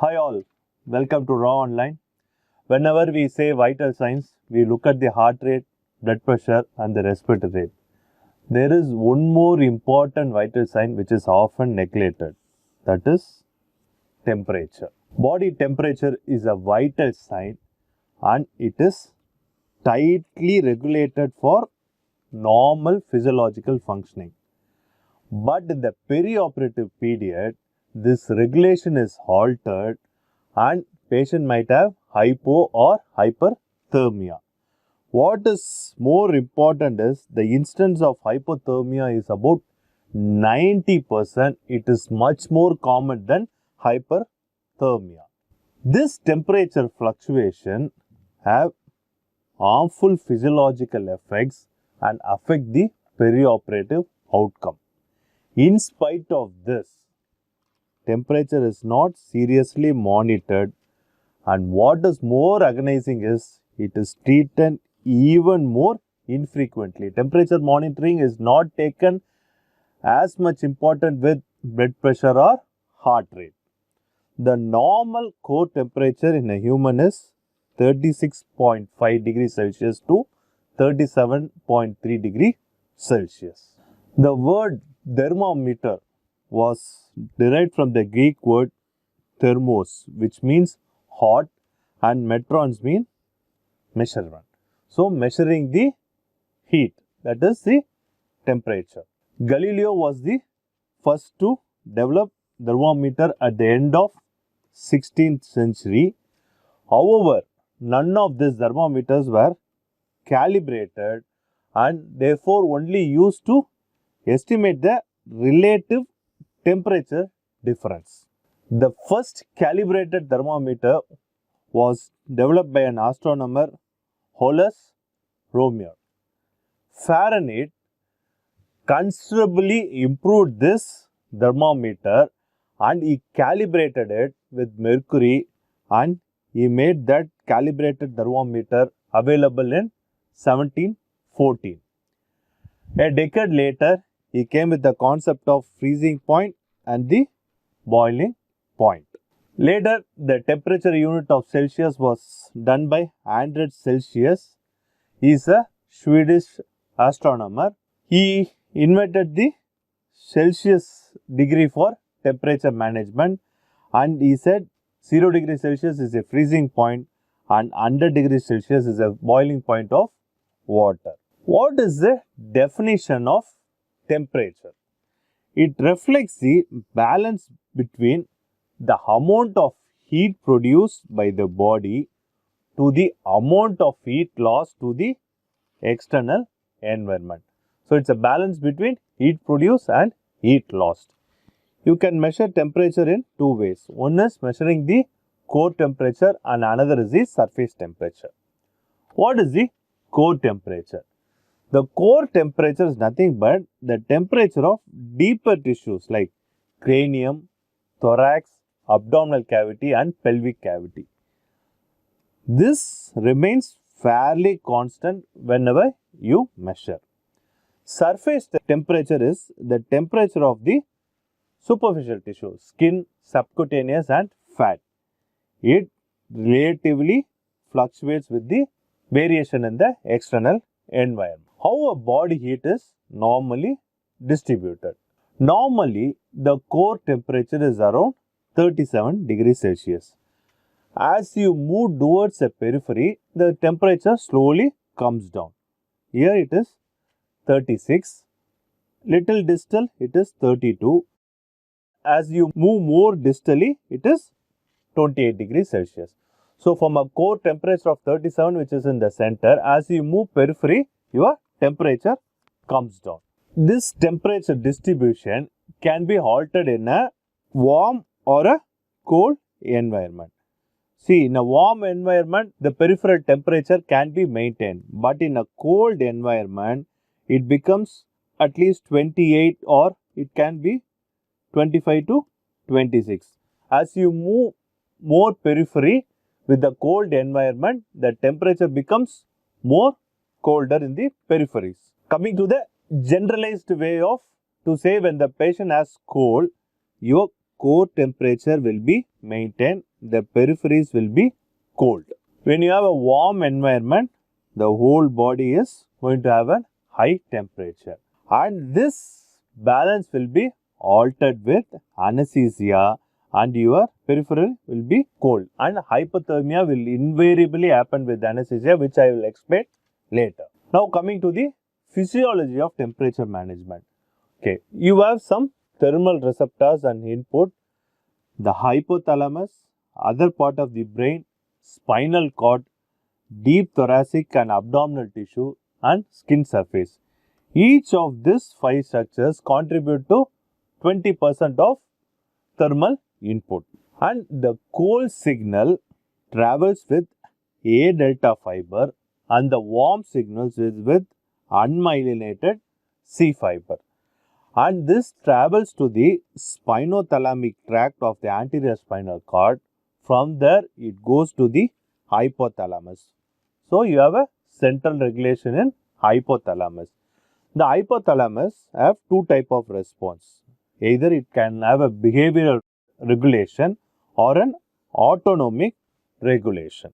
Hi all, welcome to Raaonline. Whenever we say vital signs, we look at the heart rate, blood pressure and the respiratory rate. There is one more important vital sign which is often neglected, that is temperature. Body temperature is a vital sign and it is tightly regulated for normal physiological functioning. But in the perioperative period, this regulation is altered and patient might have hypo or hyperthermia. What is more important is the instance of hypothermia is about 90%. It is much more common than hyperthermia. This temperature fluctuation have harmful physiological effects and affect the perioperative outcome. In spite of this, temperature is not seriously monitored, and what is more agonizing is it is treated even more infrequently. Temperature monitoring is not taken as much important with blood pressure or heart rate. The normal core temperature in a human is 36.5 degrees Celsius to 37.3 degrees Celsius. The word thermometer was derived from the Greek word thermos, which means hot, and metrons mean measurement. So, measuring the heat, that is the temperature. Galileo was the first to develop thermometer at the end of 16th century. However, none of these thermometers were calibrated and therefore only used to estimate the relative temperature difference. The first calibrated thermometer was developed by an astronomer, Holus Romier. Fahrenheit considerably improved this thermometer and he calibrated it with mercury, and he made that calibrated thermometer available in 1714. A decade later, he came with the concept of freezing point and the boiling point. Later, the temperature unit of Celsius was done by Andreas Celsius. He is a Swedish astronomer. He invented the Celsius degree for temperature management, and he said 0 degrees Celsius is a freezing point and 100 degrees Celsius is a boiling point of water. What is the definition of temperature? It reflects the balance between the amount of heat produced by the body to the amount of heat lost to the external environment. So, it is a balance between heat produced and heat lost. You can measure temperature in two ways. One is measuring the core temperature and another is the surface temperature. What is the core temperature? The core temperature is nothing but the temperature of deeper tissues like cranium, thorax, abdominal cavity and pelvic cavity. This remains fairly constant whenever you measure. Surface temperature is the temperature of the superficial tissue, skin, subcutaneous and fat. It relatively fluctuates with the variation in the external environment. How a body heat is normally distributed. Normally, the core temperature is around 37 degrees Celsius. As you move towards the periphery, the temperature slowly comes down. Here it is 36. Little distal, it is 32. As you move more distally, it is 28 degrees Celsius. So, from a core temperature of 37, which is in the center, as you move periphery, your temperature comes down. This temperature distribution can be altered in a warm or a cold environment. See, in a warm environment, the peripheral temperature can be maintained, but in a cold environment, it becomes at least 28 or it can be 25 to 26. As you move more periphery with the cold environment, the temperature becomes more colder in the peripheries. Coming to the generalized way of to say when the patient has cold, your core temperature will be maintained, the peripheries will be cold. When you have a warm environment, the whole body is going to have a high temperature. And this balance will be altered with anesthesia and your peripheral will be cold. And hypothermia will invariably happen with anesthesia, which I will explain later. Now coming to the physiology of temperature management. Okay, you have some thermal receptors and input, the hypothalamus, other part of the brain, spinal cord, deep thoracic and abdominal tissue and skin surface. Each of these 5 structures contribute to 20% of thermal input. And the cold signal travels with A delta fiber and the warm signals is with unmyelinated C fiber. And this travels to the spinothalamic tract of the anterior spinal cord. From there, it goes to the hypothalamus. So, you have a central regulation in hypothalamus. The hypothalamus have 2 types of response. Either it can have a behavioral regulation or an autonomic regulation.